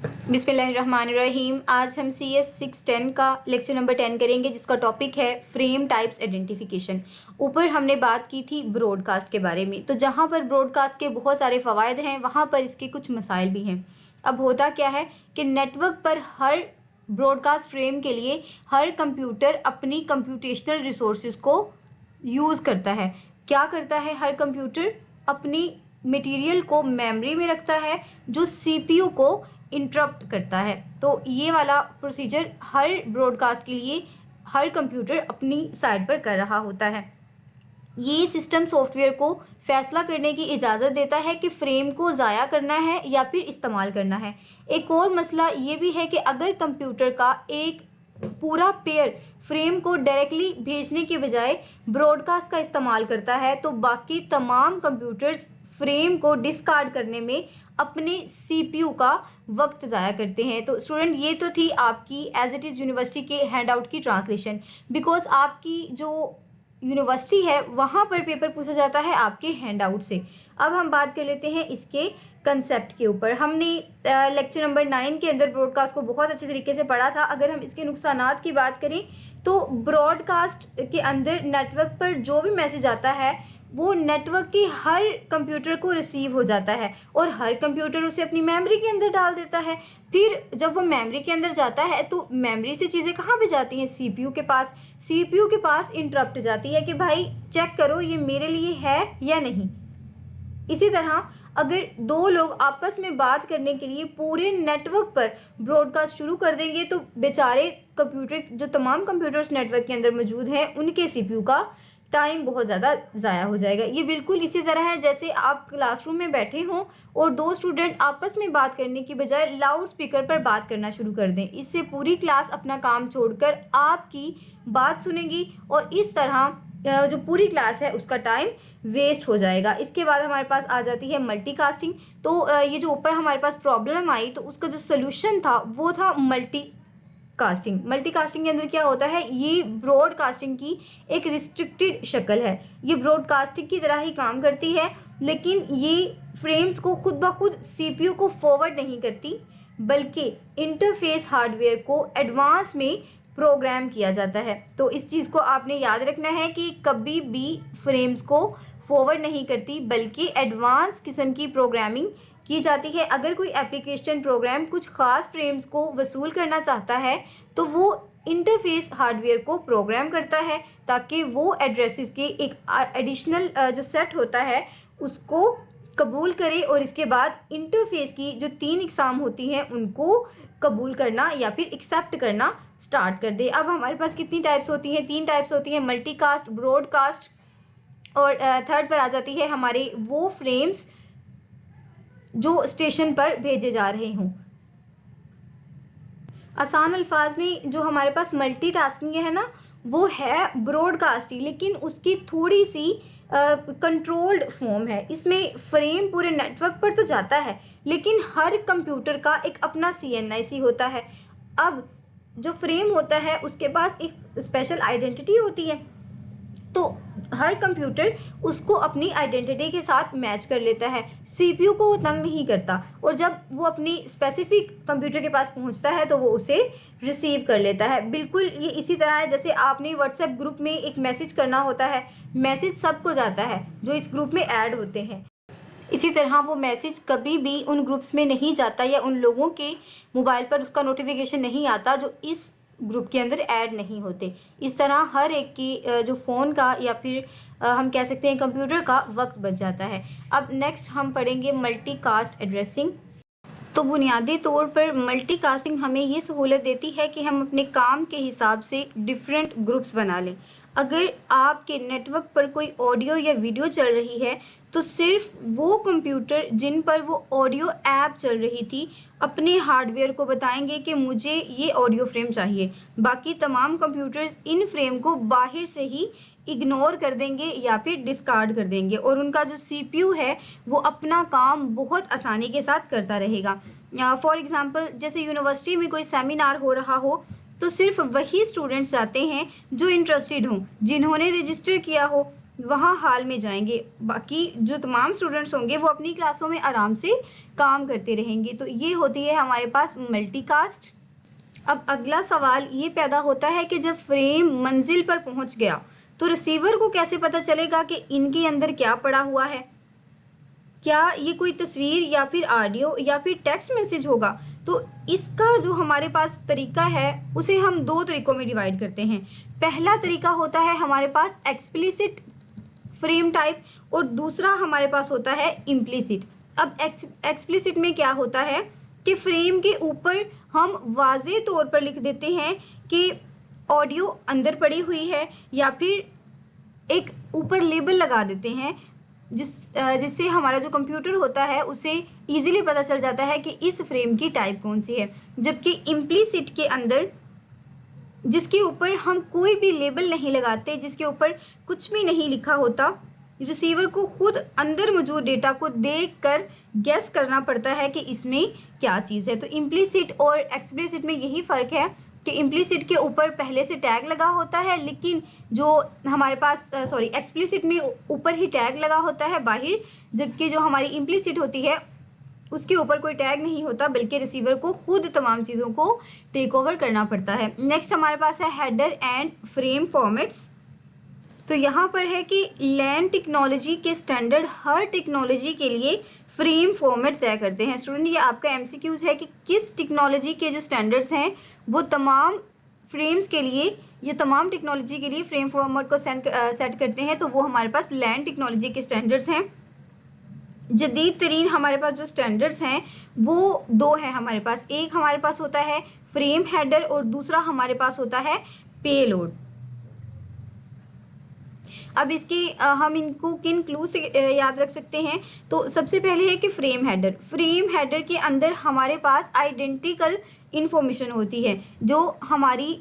बिस्मिल्लाहिर्रहमानिर्रहीम। आज हम CS610 का लेक्चर नंबर 10 करेंगे, जिसका टॉपिक है फ्रेम टाइप्स आइडेंटिफिकेशन। ऊपर हमने बात की थी ब्रॉडकास्ट के बारे में, तो जहाँ पर ब्रॉडकास्ट के बहुत सारे फ़वाइद हैं वहाँ पर इसके कुछ मसाइल भी हैं। अब होता क्या है कि नेटवर्क पर हर ब्रॉडकास्ट फ्रेम के लिए हर कंप्यूटर अपनी कंप्यूटेशनल रिसोर्सेज को यूज़ करता है। क्या करता है? हर कंप्यूटर अपनी मटेरियल को मेमोरी में रखता है जो CPU को इंटरप्ट करता है। तो ये वाला प्रोसीजर हर ब्रॉडकास्ट के लिए हर कंप्यूटर अपनी साइड पर कर रहा होता है। ये सिस्टम सॉफ्टवेयर को फैसला करने की इजाज़त देता है कि फ्रेम को ज़ाया करना है या फिर इस्तेमाल करना है। एक और मसला ये भी है कि अगर कंप्यूटर का एक पूरा पेयर फ्रेम को डायरेक्टली भेजने के बजाय ब्रॉडकास्ट का इस्तेमाल करता है, तो बाकी तमाम कंप्यूटर्स फ्रेम को डिस्कार्ड करने में अपने CPU का वक्त ज़ाया करते हैं। तो स्टूडेंट, ये तो थी आपकी एज इट इज़ यूनिवर्सिटी के हैंडआउट की ट्रांसलेशन। बिकॉज आपकी जो यूनिवर्सिटी है वहाँ पर पेपर पूछा जाता है आपके हैंडआउट से। अब हम बात कर लेते हैं इसके कंसेप्ट के ऊपर। हमने लेक्चर नंबर 9 के अंदर ब्रॉडकास्ट को बहुत अच्छे तरीके से पढ़ा था। अगर हम इसके नुकसानात की बात करें तो ब्रॉडकास्ट के अंदर नेटवर्क पर जो भी मैसेज आता है वो नेटवर्क के हर कंप्यूटर को रिसीव हो जाता है और हर कंप्यूटर उसे अपनी मेमोरी के अंदर डाल देता है। फिर जब वो मेमोरी के अंदर जाता है तो मेमोरी से चीज़ें कहाँ पे जाती हैं? CPU के पास। CPU के पास इंटरप्ट जाती है कि भाई चेक करो ये मेरे लिए है या नहीं। इसी तरह अगर दो लोग आपस में बात करने के लिए पूरे नेटवर्क पर ब्रॉडकास्ट शुरू कर देंगे तो बेचारे कंप्यूटर, जो तमाम कंप्यूटर्स नेटवर्क के अंदर मौजूद हैं, उनके CPU का टाइम बहुत ज़्यादा ज़ाया हो जाएगा। ये बिल्कुल इसी तरह है जैसे आप क्लासरूम में बैठे हों और दो स्टूडेंट आपस में बात करने की बजाय लाउड स्पीकर पर बात करना शुरू कर दें। इससे पूरी क्लास अपना काम छोड़कर आपकी बात सुनेगी और इस तरह जो पूरी क्लास है उसका टाइम वेस्ट हो जाएगा। इसके बाद हमारे पास आ जाती है मल्टीकास्टिंग। तो ये जो ऊपर हमारे पास प्रॉब्लम आई तो उसका जो सोल्यूशन था वो था मल्टीकास्टिंग। मल्टीकास्टिंग के अंदर क्या होता है? ये ब्रॉडकास्टिंग की एक रिस्ट्रिक्टेड शक्ल है। ये ब्रॉडकास्टिंग की तरह ही काम करती है, लेकिन ये फ्रेम्स को खुद ब खुद CPU को फॉरवर्ड नहीं करती, बल्कि इंटरफेस हार्डवेयर को एडवांस में प्रोग्राम किया जाता है। तो इस चीज़ को आपने याद रखना है कि कभी भी फ्रेम्स को फॉरवर्ड नहीं करती, बल्कि एडवांस किस्म की प्रोग्रामिंग की जाती है। अगर कोई एप्लीकेशन प्रोग्राम कुछ ख़ास फ्रेम्स को वसूल करना चाहता है तो वो इंटरफेस हार्डवेयर को प्रोग्राम करता है ताकि वो एड्रेसेस के एक एडिशनल जो सेट होता है उसको कबूल करे और इसके बाद इंटरफेस की जो 3 इकसाम होती हैं उनको कबूल करना या फिर एक्सेप्ट करना स्टार्ट कर दे। अब हमारे पास कितनी टाइप्स होती हैं? 3 टाइप्स होती हैं, मल्टीकास्ट, ब्रॉडकास्ट और थर्ड पर आ जाती है हमारे वो फ्रेम्स जो स्टेशन पर भेजे जा रहे हों। आसान अल्फाज में जो हमारे पास मल्टीटास्किंग है ना, वो है ब्रॉडकास्टिंग, लेकिन उसकी थोड़ी सी कंट्रोल्ड फॉर्म है। इसमें फ्रेम पूरे नेटवर्क पर तो जाता है, लेकिन हर कंप्यूटर का एक अपना CNIC होता है। अब जो फ्रेम होता है उसके पास एक स्पेशल आइडेंटिटी होती है, तो हर कंप्यूटर उसको अपनी आइडेंटिटी के साथ मैच कर लेता है, CPU को वो तंग नहीं करता, और जब वो अपनी स्पेसिफिक कंप्यूटर के पास पहुंचता है तो वो उसे रिसीव कर लेता है। बिल्कुल ये इसी तरह है जैसे आपने व्हाट्सएप ग्रुप में एक मैसेज करना होता है, मैसेज सबको जाता है जो इस ग्रुप में ऐड होते हैं। इसी तरह वो मैसेज कभी भी उन ग्रुप्स में नहीं जाता या उन लोगों के मोबाइल पर उसका नोटिफिकेशन नहीं आता जो इस ग्रुप के अंदर ऐड नहीं होते। इस तरह हर एक की जो फ़ोन का या फिर हम कह सकते हैं कंप्यूटर का वक्त बच जाता है। अब नेक्स्ट हम पढ़ेंगे मल्टीकास्ट एड्रेसिंग। तो बुनियादी तौर पर मल्टीकास्टिंग हमें ये सहूलत देती है कि हम अपने काम के हिसाब से डिफरेंट ग्रुप्स बना लें। अगर आपके नेटवर्क पर कोई ऑडियो या वीडियो चल रही है तो सिर्फ वो कंप्यूटर जिन पर वो ऑडियो ऐप चल रही थी अपने हार्डवेयर को बताएंगे कि मुझे ये ऑडियो फ्रेम चाहिए। बाकी तमाम कंप्यूटर्स इन फ्रेम को बाहर से ही इग्नोर कर देंगे या फिर डिस्कार्ड कर देंगे और उनका जो CPU है वो अपना काम बहुत आसानी के साथ करता रहेगा। फॉर एग्ज़ाम्पल जैसे यूनिवर्सिटी में कोई सेमिनार हो रहा हो तो सिर्फ वही स्टूडेंट्स जाते हैं जो इंटरेस्टेड हों, जिन्होंने रजिस्टर किया हो। वहाँ हाल में जाएंगे। बाकी जो तमाम स्टूडेंट्स होंगे वो अपनी क्लासों में आराम से काम करते रहेंगे। तो ये होती है हमारे पास मल्टीकास्ट। अब अगला सवाल ये पैदा होता है कि जब फ्रेम मंजिल पर पहुंच गया तो रिसीवर को कैसे पता चलेगा कि इनके अंदर क्या पड़ा हुआ है। क्या ये कोई तस्वीर या फिर ऑडियो या फिर टेक्स्ट मैसेज होगा। तो इसका जो हमारे पास तरीका है उसे हम दो तरीकों में डिवाइड करते हैं। पहला तरीका होता है हमारे पास एक्सप्लिसिट फ्रेम टाइप और दूसरा हमारे पास होता है इम्प्लिसिट। अब एक्सप्लिसिट में क्या होता है कि फ्रेम के ऊपर हम वाज़े तौर पर लिख देते हैं कि ऑडियो अंदर पड़ी हुई है, या फिर एक ऊपर लेबल लगा देते हैं जिससे हमारा जो कंप्यूटर होता है उसे इजीली पता चल जाता है कि इस फ्रेम की टाइप कौन सी है। जबकि इम्प्लिसिट के अंदर जिसके ऊपर हम कोई भी लेबल नहीं लगाते, जिसके ऊपर कुछ भी नहीं लिखा होता, रिसीवर को खुद अंदर मौजूद डेटा को देखकर गेस करना पड़ता है कि इसमें क्या चीज़ है। तो इम्प्लिसिट और एक्सप्लिसिट में यही फ़र्क है कि इम्प्लिसिट के ऊपर पहले से टैग लगा होता है, लेकिन जो हमारे पास एक्सप्लिसिट में ऊपर ही टैग लगा होता है बाहर, जबकि जो हमारी इम्प्लिसिट होती है उसके ऊपर कोई टैग नहीं होता, बल्कि रिसीवर को खुद तमाम चीज़ों को टेक ओवर करना पड़ता है। नेक्स्ट हमारे पास है हेडर एंड फ्रेम फॉर्मेट्स। तो यहाँ पर है कि लैन टेक्नोलॉजी के स्टैंडर्ड हर टेक्नोलॉजी के लिए फ्रेम फॉर्मेट तय करते हैं। स्टूडेंट ये आपका एमसीक्यूज़ है कि किस टेक्नोलॉजी के जो स्टैंडर्ड्स हैं वो तमाम फ्रेम्स के लिए, ये तमाम टेक्नोलॉजी के लिए फ्रेम फॉर्मेट को सेट करते हैं। तो वो हमारे पास लैन टेक्नोलॉजी के स्टैंडर्ड्स हैं। जदीद तरीन हमारे पास जो स्टैंडर्ड्स हैं वो दो हैं हमारे पास। एक हमारे पास होता है फ्रेम हेडर और दूसरा हमारे पास होता है पेलोड। अब इसके हम इनको किन क्लू से याद रख सकते हैं। तो सबसे पहले है कि फ्रेम हेडर के अंदर हमारे पास आइडेंटिकल इंफॉर्मेशन होती है जो हमारी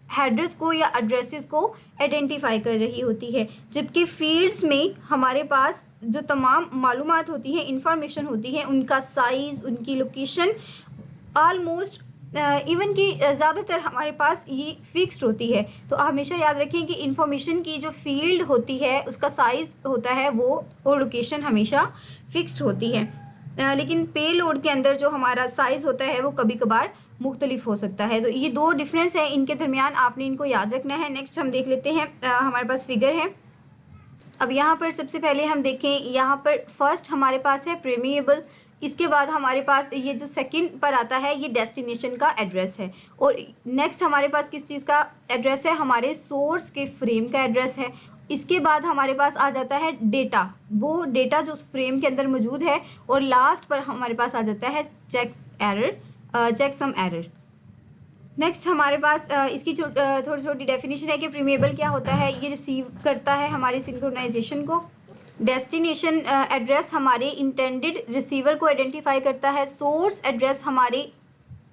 हेडर्स को या एड्रेसेस को आइडेंटिफाई कर रही होती है। जबकि फील्ड्स में हमारे पास जो तमाम मालूमात होती हैं, इंफॉर्मेशन होती है, उनका साइज़, उनकी लोकेशन, ऑलमोस्ट इवन कि ज़्यादातर हमारे पास ये फिक्स्ड होती है। तो हमेशा याद रखें कि इंफॉर्मेशन की जो फील्ड होती है उसका साइज़ होता है वो और लोकेशन हमेशा फिक्स्ड होती है। लेकिन पे लोड के अंदर जो हमारा साइज़ होता है वो कभी कभार मुख्तलिफ हो सकता है। तो ये दो डिफरेंस है, इनके दरमियान आपने इनको याद रखना है। नेक्स्ट हम देख लेते हैं, हमारे पास फिगर है। अब यहाँ पर सबसे पहले हम देखें, यहाँ पर फर्स्ट हमारे पास है प्रीमिएबल। इसके बाद हमारे पास ये जो सेकंड पर आता है ये डेस्टिनेशन का एड्रेस है। और नेक्स्ट हमारे पास किस चीज़ का एड्रेस है, हमारे सोर्स के फ्रेम का एड्रेस है। इसके बाद हमारे पास आ जाता है डेटा, वो डेटा जो उस फ्रेम के अंदर मौजूद है। और लास्ट पर हमारे पास आ जाता है चेक सम एरर। नेक्स्ट हमारे पास इसकी थोड़ी छोटी डेफिनेशन है कि प्रीमिएबल क्या होता है। ये रिसीव करता है हमारी सिंक्रोनाइजेशन को। डेस्टिनेशन एड्रेस हमारे इंटेंडेड रिसीवर को आइडेंटिफाई करता है। सोर्स एड्रेस हमारे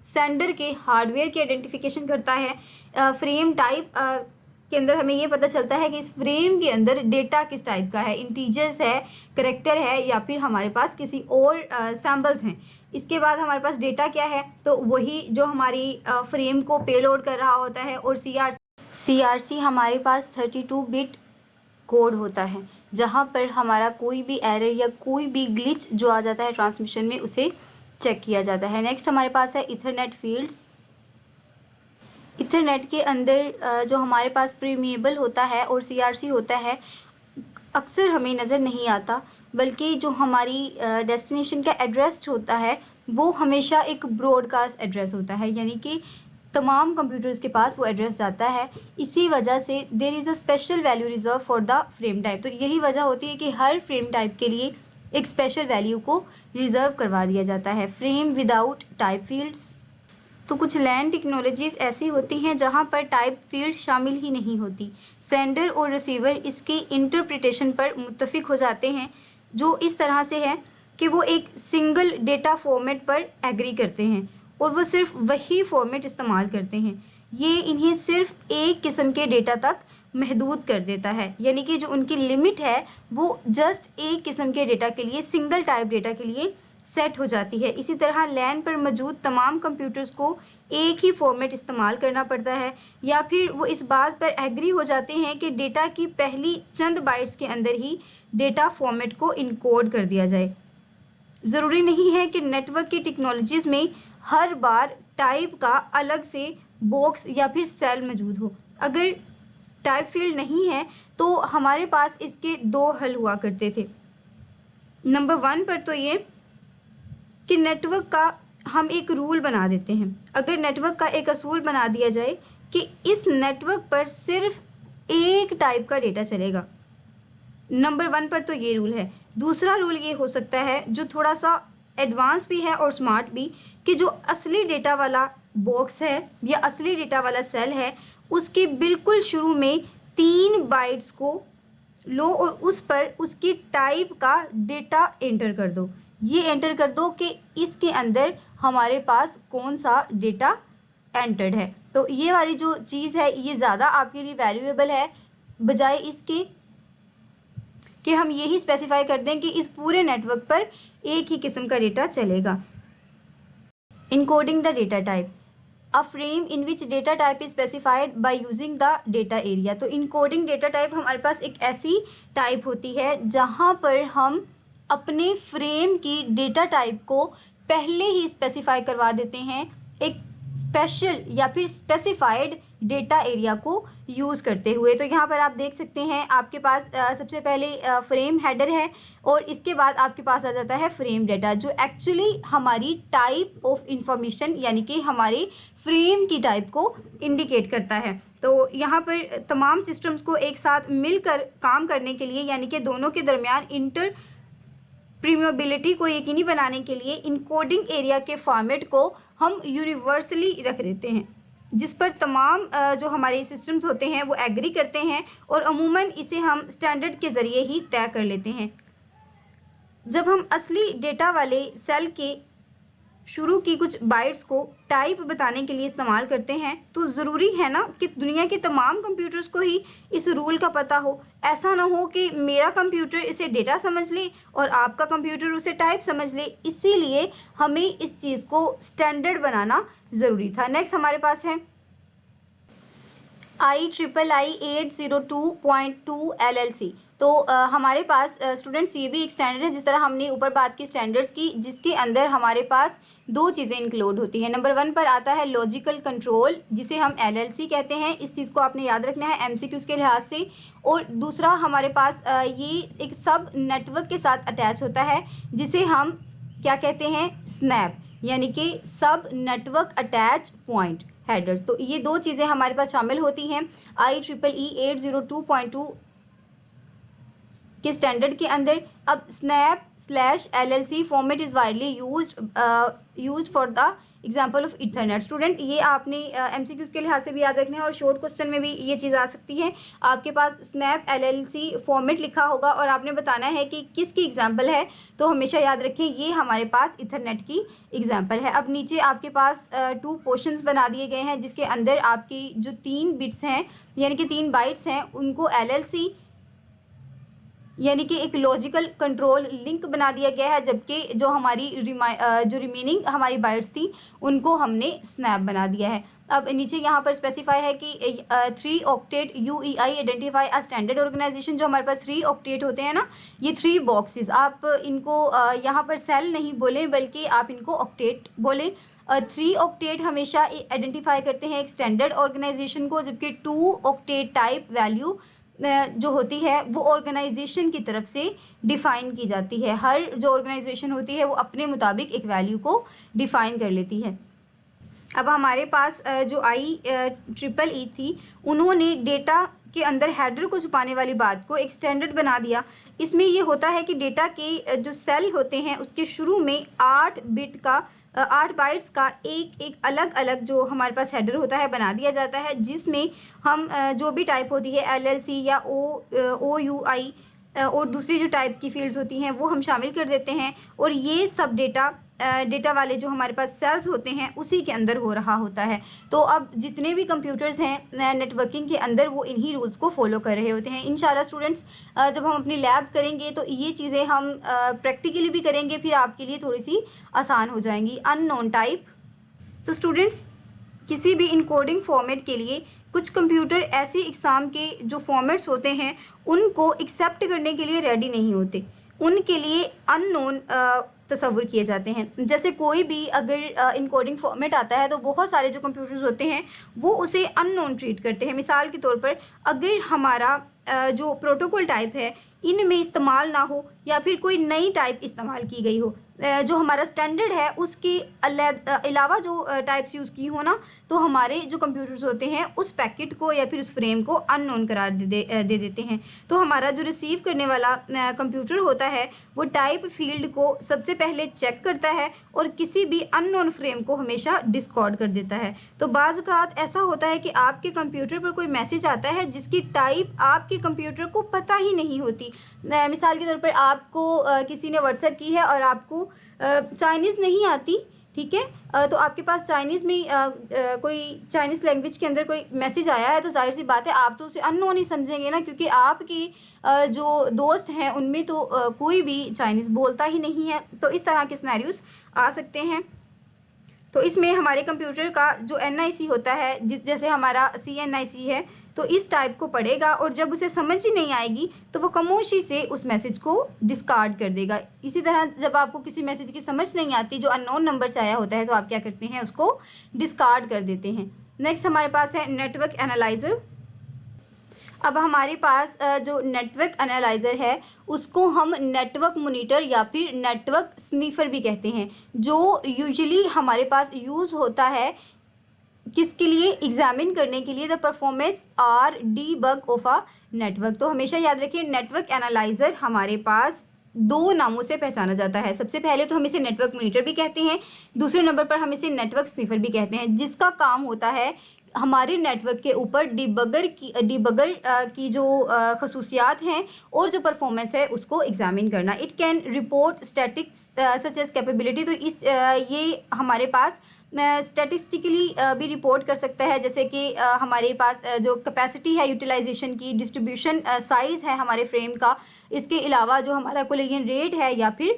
सेंडर के हार्डवेयर की आइडेंटिफिकेशन करता है। फ्रेम टाइप के अंदर हमें ये पता चलता है कि इस फ्रेम के अंदर डेटा किस टाइप का है, इंटीजर्स है, करैक्टर है, या फिर हमारे पास किसी और सैम्बल्स हैं। इसके बाद हमारे पास डेटा क्या है, तो वही जो हमारी फ्रेम को पेलोड कर रहा होता है। और CRC हमारे पास 32 बिट कोड होता है, जहाँ पर हमारा कोई भी एरर या कोई भी ग्लिच जो आ जाता है ट्रांसमिशन में उसे चेक किया जाता है। नेक्स्ट हमारे पास है इथरनेट फील्ड्स। इथरनेट के अंदर जो हमारे पास प्रीमिएबल होता है और CRC होता है अक्सर हमें नज़र नहीं आता, बल्कि जो हमारी डेस्टिनेशन का एड्रेस होता है वो हमेशा एक ब्रॉडकास्ट एड्रेस होता है, यानी कि तमाम कंप्यूटर्स के पास वो एड्रेस जाता है। इसी वजह से there is a special value reserve for the frame type. तो यही वजह होती है कि हर फ्रेम टाइप के लिए एक स्पेशल वैल्यू को रिज़र्व करवा दिया जाता है। Frame without type fields. तो कुछ लैन टेक्नोलॉजीज़ ऐसी होती हैं जहाँ पर टाइप फील्ड शामिल ही नहीं होती। सेंडर और रिसीवर इसके इंटरप्रिटेशन पर मुत्तफिक हो जाते हैं, जो इस तरह से है कि वो एक सिंगल डेटा फॉर्मेट पर एग्री करते हैं और वो सिर्फ वही फॉर्मेट इस्तेमाल करते हैं। ये इन्हें सिर्फ एक किस्म के डेटा तक महदूद कर देता है, यानी कि जो उनकी लिमिट है वो जस्ट एक किस्म के डेटा के लिए, सिंगल टाइप डेटा के लिए सेट हो जाती है। इसी तरह लैन पर मौजूद तमाम कंप्यूटर्स को एक ही फॉर्मेट इस्तेमाल करना पड़ता है, या फिर वो इस बात पर एग्री हो जाते हैं कि डेटा की पहली चंद बाइट्स के अंदर ही डेटा फॉर्मेट को इनकोड कर दिया जाए। ज़रूरी नहीं है कि नेटवर्क की टेक्नोलॉजीज़ में हर बार टाइप का अलग से बॉक्स या फिर सेल मौजूद हो। अगर टाइप फील्ड नहीं है तो हमारे पास इसके दो हल हुआ करते थे। नंबर 1 पर तो ये कि नेटवर्क का हम एक रूल बना देते हैं। अगर नेटवर्क का एक असूल बना दिया जाए कि इस नेटवर्क पर सिर्फ एक टाइप का डेटा चलेगा। नंबर 1 पर तो ये रूल है। दूसरा रूल ये हो सकता है जो थोड़ा सा एडवांस भी है और स्मार्ट भी, कि जो असली डेटा वाला बॉक्स है या असली डेटा वाला सेल है उसके बिल्कुल शुरू में 3 बाइट्स को लो और उस पर उसकी टाइप का डेटा एंटर कर दो। ये एंटर कर दो कि इसके अंदर हमारे पास कौन सा डेटा एंटर्ड है। तो ये वाली जो चीज़ है ये ज़्यादा आपके लिए वैल्यूएबल है, बजाय इसके कि हम यही स्पेसिफाई कर दें कि इस पूरे नेटवर्क पर एक ही किस्म का डेटा चलेगा। Encoding the data type, a frame in which data type is specified by using the data area. तो इनकोडिंग डेटा टाइप हमारे पास एक ऐसी टाइप होती है जहाँ पर हम अपने फ्रेम की डेटा टाइप को पहले ही स्पेसिफाई करवा देते हैं एक स्पेशल या फिर स्पेसिफाइड डेटा एरिया को यूज़ करते हुए। तो यहाँ पर आप देख सकते हैं आपके पास सबसे पहले फ्रेम हेडर है और इसके बाद आपके पास आ जाता है फ्रेम डेटा, जो एक्चुअली हमारी टाइप ऑफ इंफॉर्मेशन यानी कि हमारे फ्रेम की टाइप को इंडिकेट करता है। तो यहाँ पर तमाम सिस्टम्स को एक साथ मिलकर काम करने के लिए यानी कि दोनों के दरमियान इंटर प्रीमियबिलिटी को यकीनी बनाने के लिए इनकोडिंग एरिया के फॉर्मेट को हम यूनिवर्सली रख देते हैं, जिस पर तमाम जो हमारे सिस्टम्स होते हैं वो एग्री करते हैं और अमूमन इसे हम स्टैंडर्ड के ज़रिए ही तय कर लेते हैं। जब हम असली डेटा वाले सेल के शुरू की कुछ बाइट्स को टाइप बताने के लिए इस्तेमाल करते हैं तो ज़रूरी है ना कि दुनिया के तमाम कंप्यूटर्स को ही इस रूल का पता हो। ऐसा ना हो कि मेरा कंप्यूटर इसे डेटा समझ ले और आपका कंप्यूटर उसे टाइप समझ ले। इसीलिए हमें इस चीज़ को स्टैंडर्ड बनाना ज़रूरी था। नेक्स्ट हमारे पास है IEEE 802.2 LLC। तो हमारे पास स्टूडेंट्स ये भी एक स्टैंडर्ड है, जिस तरह हमने ऊपर बात की स्टैंडर्ड्स की, जिसके अंदर हमारे पास दो चीज़ें इंक्लूड होती हैं। नंबर 1 पर आता है लॉजिकल कंट्रोल, जिसे हम LLC कहते हैं। इस चीज़ को आपने याद रखना है MCQs के लिहाज से। और दूसरा हमारे पास ये एक सब नेटवर्क के साथ अटैच होता है, जिसे हम क्या कहते हैं, स्नैप, यानी कि सब नेटवर्क अटैच पॉइंट हेडर्स। तो ये दो चीज़ें हमारे पास शामिल होती हैं IEEE 802.2 के स्टैंडर्ड के अंदर। अब snap/LLC format is widely used for the example of Ethernet. Student ये आपने MCQs के लिहाज से भी याद रखना है और शॉर्ट क्वेश्चन में भी ये चीज़ आ सकती है। आपके पास snap/LLC फॉर्मेट लिखा होगा और आपने बताना है कि किसकी एग्जांपल है। तो हमेशा याद रखें ये हमारे पास इथरनेट की एग्जांपल है। अब नीचे आपके पास 2 पोर्शंस बना दिए गए हैं, जिसके अंदर आपकी जो 3 बिट्स हैं यानी कि 3 बाइट्स हैं उनको LLC यानी कि एक लॉजिकल कंट्रोल लिंक बना दिया गया है, जबकि जो हमारी जो रिमेनिंग हमारी बाइट्स थी उनको हमने स्नैप बना दिया है। अब नीचे यहाँ पर स्पेसिफाई है कि 3 octet UEI identify a standard organisation. जो हमारे पास 3 ऑक्टेट होते हैं ना, ये 3 बॉक्सेस, आप इनको यहाँ पर सेल नहीं बोलें बल्कि आप इनको ऑक्टेट बोलें। 3 ऑक्टेट हमेशा आइडेंटिफाई करते हैं एक स्टैंडर्ड ऑर्गेनाइजेशन को, जबकि 2 ऑक्टेट टाइप वैल्यू जो होती है वो ऑर्गेनाइजेशन की तरफ से डिफ़ाइन की जाती है। हर जो ऑर्गेनाइजेशन होती है वो अपने मुताबिक एक वैल्यू को डिफ़ाइन कर लेती है। अब हमारे पास जो IEEE थी, उन्होंने डेटा के अंदर हेडर को छुपाने वाली बात को एक स्टैंडर्ड बना दिया। इसमें ये होता है कि डेटा के जो सेल होते हैं उसके शुरू में 8 बाइट्स का एक अलग अलग जो हमारे पास हेडर होता है बना दिया जाता है, जिसमें हम जो भी टाइप होती है LLC या OUI और दूसरी जो टाइप की फील्ड्स होती हैं वो हम शामिल कर देते हैं और ये सब डेटा डेटा वाले जो हमारे पास सेल्स होते हैं उसी के अंदर हो रहा होता है। तो अब जितने भी कंप्यूटर्स हैं नेटवर्किंग के अंदर वो इन्हीं रूल्स को फॉलो कर रहे होते हैं। इंशाल्लाह स्टूडेंट्स जब हम अपनी लैब करेंगे तो ये चीज़ें हम प्रैक्टिकली भी करेंगे, फिर आपके लिए थोड़ी सी आसान हो जाएंगी। अननोन टाइप, तो स्टूडेंट्स किसी भी इनकोडिंग फॉर्मेट के लिए कुछ कंप्यूटर ऐसे एग्ज़ाम के जो फॉर्मेट्स होते हैं उनको एक्सेप्ट करने के लिए रेडी नहीं होते, उनके लिए अननोन तस्वुर किए जाते हैं। जैसे कोई भी अगर इनकोडिंग फॉर्मेट आता है तो बहुत सारे जो कंप्यूटर्स होते हैं वो उसे अननोन ट्रीट करते हैं। मिसाल के तौर पर अगर हमारा जो प्रोटोकॉल टाइप है इनमें इस्तेमाल ना हो या फिर कोई नई टाइप इस्तेमाल की गई हो, जो हमारा स्टैंडर्ड है उसके अलावा जो टाइप्स यूज़ की हो ना, तो हमारे जो कंप्यूटर्स होते हैं उस पैकेट को या फिर उस फ्रेम को अननोन करार दे देते हैं। तो हमारा जो रिसीव करने वाला कंप्यूटर होता है वो टाइप फील्ड को सबसे पहले चेक करता है और किसी भी अननोन फ्रेम को हमेशा डिस्कार्ड कर देता है। तो बाज़ औक़ात ऐसा होता है कि आपके कंप्यूटर पर कोई मैसेज आता है जिसकी टाइप आपके कंप्यूटर को पता ही नहीं होती। मिसाल के तौर पर आपको किसी ने व्हाट्सएप की है और आपको चाइनीज़ नहीं आती, ठीक है, तो आपके पास चाइनीज़ में कोई चाइनीज़ लैंग्वेज के अंदर कोई मैसेज आया है, तो जाहिर सी बात है आप तो उसे अननोन ही समझेंगे ना, क्योंकि आपके जो दोस्त हैं उनमें तो कोई भी चाइनीज़ बोलता ही नहीं है। तो इस तरह के सिनेरियोस आ सकते हैं। तो इसमें हमारे कंप्यूटर का जो NIC होता है, जैसे हमारा CNIC है, तो इस टाइप को पढ़ेगा और जब उसे समझ ही नहीं आएगी तो वो खामोशी से उस मैसेज को डिस्कार्ड कर देगा। इसी तरह जब आपको किसी मैसेज की समझ नहीं आती जो अननोन नंबर से आया होता है तो आप क्या करते हैं, उसको डिस्कार्ड कर देते हैं। नेक्स्ट हमारे पास है नेटवर्क एनालाइज़र। अब हमारे पास जो नेटवर्क एनालाइज़र है उसको हम नेटवर्क मॉनिटर या फिर नेटवर्क स्नीफर भी कहते हैं, जो यूजुअली हमारे पास यूज़ होता है किसके लिए, एग्जामिन करने के लिए द परफॉर्मेंस और डीबग ऑफ अ नेटवर्क। तो हमेशा याद रखिए नेटवर्क एनालाइज़र हमारे पास दो नामों से पहचाना जाता है। सबसे पहले तो हम इसे नेटवर्क मॉनिटर भी कहते हैं, दूसरे नंबर पर हम इसे नेटवर्क स्नीफर भी कहते हैं, जिसका काम होता है हमारे नेटवर्क के ऊपर डिबगर की जो खसूसियात हैं और जो परफॉर्मेंस है उसको एग्जामिन करना। It can report statistics such as capability. तो ये हमारे पास स्टैटिस्टिकली भी रिपोर्ट कर सकता है, जैसे कि हमारे पास जो कैपेसिटी है यूटिलाइजेशन की, डिस्ट्रीब्यूशन साइज़ है हमारे फ्रेम का, इसके अलावा जो हमारा कोलिजन रेट है या फिर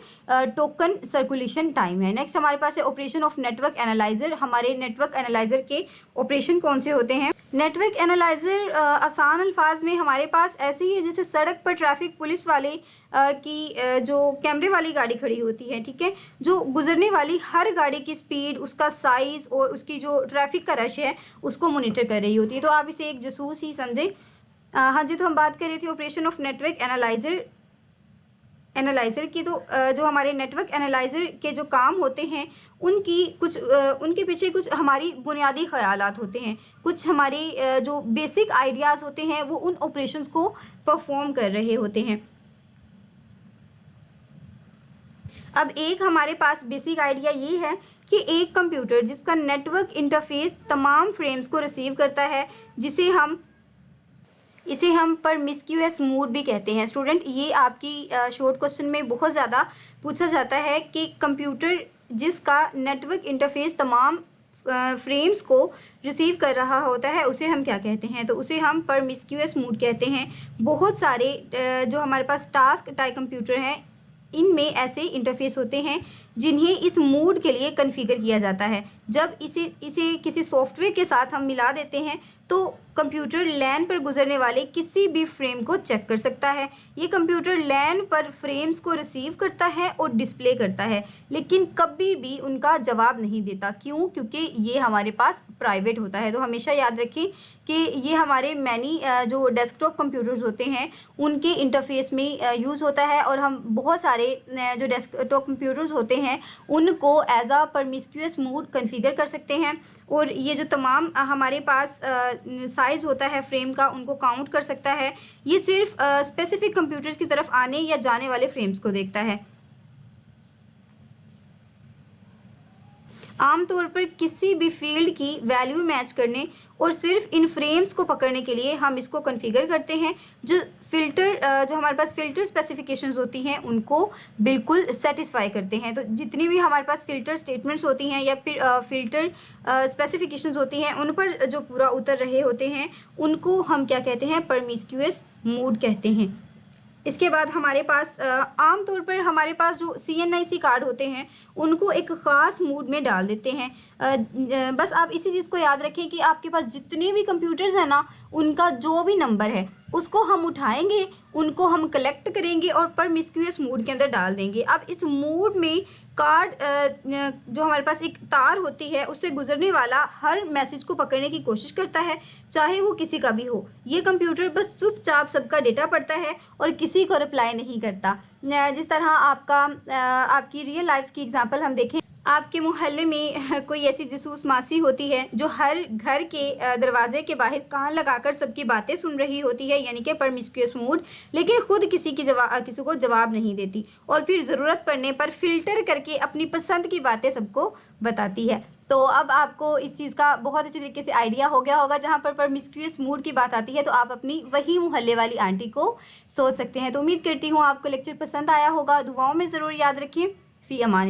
टोकन सर्कुलेशन टाइम है। नेक्स्ट हमारे पास है ऑपरेशन ऑफ नेटवर्क एनालाइज़र। हमारे नेटवर्क एनालाइज़र के ऑपरेशन कौन से होते हैं? नेटवर्क एनालाइज़र आसान अल्फाज में हमारे पास ऐसे ही है जैसे सड़क पर ट्रैफिक पुलिस वाले की जो कैमरे वाली गाड़ी खड़ी होती है, ठीक है, जो गुजरने वाली हर गाड़ी की स्पीड, उसका साइज़ और उसकी जो ट्रैफिक का रश है उसको मॉनिटर कर रही होती है। तो आप इसे एक जासूस ही समझें। हाँ जी, तो हम बात कर रहे थे ऑपरेशन ऑफ नेटवर्क एनालाइज़र की। तो जो हमारे नेटवर्क एनालाइज़र के जो काम होते हैं उनकी कुछ उनके पीछे कुछ हमारी बुनियादी ख़यालात होते हैं, कुछ हमारी जो बेसिक आइडियाज़ होते हैं वो उन ऑपरेशंस को परफॉर्म कर रहे होते हैं। अब एक हमारे पास बेसिक आइडिया ये है कि एक कंप्यूटर जिसका नेटवर्क इंटरफेस तमाम फ्रेम्स को रिसीव करता है, इसे हम परमिस्क्यूअस मोड भी कहते हैं। स्टूडेंट, ये आपकी शॉर्ट क्वेश्चन में बहुत ज़्यादा पूछा जाता है कि कंप्यूटर जिसका नेटवर्क इंटरफेस तमाम फ्रेम्स को रिसीव कर रहा होता है उसे हम क्या कहते हैं? तो उसे हम परमिस्क्यूअस मोड कहते हैं। बहुत सारे जो हमारे पास टास्क टाइप कंप्यूटर हैं इनमें ऐसे इंटरफेस होते हैं जिन्हें इस मोड के लिए कॉन्फ़िगर किया जाता है। जब इसे किसी सॉफ्टवेयर के साथ हम मिला देते हैं तो कंप्यूटर लैन पर गुजरने वाले किसी भी फ्रेम को चेक कर सकता है। ये कंप्यूटर लैन पर फ्रेम्स को रिसीव करता है और डिस्प्ले करता है, लेकिन कभी भी उनका जवाब नहीं देता। क्यों? क्योंकि ये हमारे पास प्राइवेट होता है। तो हमेशा याद रखें कि ये हमारे जो डेस्कटॉप कंप्यूटर्स होते हैं उनके इंटरफेस में यूज़ होता है, और हम बहुत सारे जो डेस्कटॉप कंप्यूटर्स होते हैं उनको एज आ परमिस्क्यूअस मोड कॉन्फ़िगर कर सकते हैं, और ये जो तमाम हमारे पास साइज़ होता है फ्रेम का उनको काउंट कर सकता है। ये सिर्फ स्पेसिफिक कंप्यूटर्स की तरफ आने या जाने वाले फ्रेम्स को देखता है। आमतौर पर किसी भी फील्ड की वैल्यू मैच करने और सिर्फ इन फ्रेम्स को पकड़ने के लिए हम इसको कॉन्फ़िगर करते हैं। जो फ़िल्टर जो हमारे पास फ़िल्टर स्पेसिफिकेशंस होती हैं उनको बिल्कुल सेटिस्फाई करते हैं। तो जितनी भी हमारे पास फ़िल्टर स्टेटमेंट्स होती हैं या फिर फ़िल्टर स्पेसिफिकेशंस होती हैं उन पर जो पूरा उतर रहे होते हैं उनको हम क्या कहते हैं, प्रॉमिस्क्यूअस मोड कहते हैं। इसके बाद हमारे पास आम तौर पर हमारे पास जो CNIC कार्ड होते हैं उनको एक ख़ास मूड में डाल देते हैं। बस आप इसी चीज़ को याद रखें कि आपके पास जितने भी कंप्यूटर्स हैं ना, उनका जो भी नंबर है उसको हम उठाएंगे, उनको हम कलेक्ट करेंगे और प्रॉमिस्क्यूअस मोड के अंदर डाल देंगे। अब इस मोड में कार्ड जो हमारे पास एक तार होती है उससे गुजरने वाला हर मैसेज को पकड़ने की कोशिश करता है, चाहे वो किसी का भी हो। ये कंप्यूटर बस चुपचाप सबका डेटा पढ़ता है और किसी को रिप्लाई नहीं करता। जिस तरह आपकी रियल लाइफ की एग्जांपल हम देखें, आपके मोहल्ले में कोई ऐसी जासूस मासी होती है जो हर घर के दरवाजे के बाहर कान लगाकर सबकी बातें सुन रही होती है, यानी कि प्रॉमिस्क्यूअस मोड, लेकिन खुद किसी को जवाब नहीं देती और फिर ज़रूरत पड़ने पर फ़िल्टर करके अपनी पसंद की बातें सबको बताती है। तो अब आपको इस चीज़ का बहुत अच्छे तरीके से आइडिया हो गया होगा। जहाँ पर प्रॉमिस्क्यूअस मोड की बात आती है तो आप अपनी वही मोहल्ले वाली आंटी को सोच सकते हैं। तो उम्मीद करती हूँ आपको लेक्चर पसंद आया होगा। दुआओं में ज़रूर याद रखें। फ़ी अमान।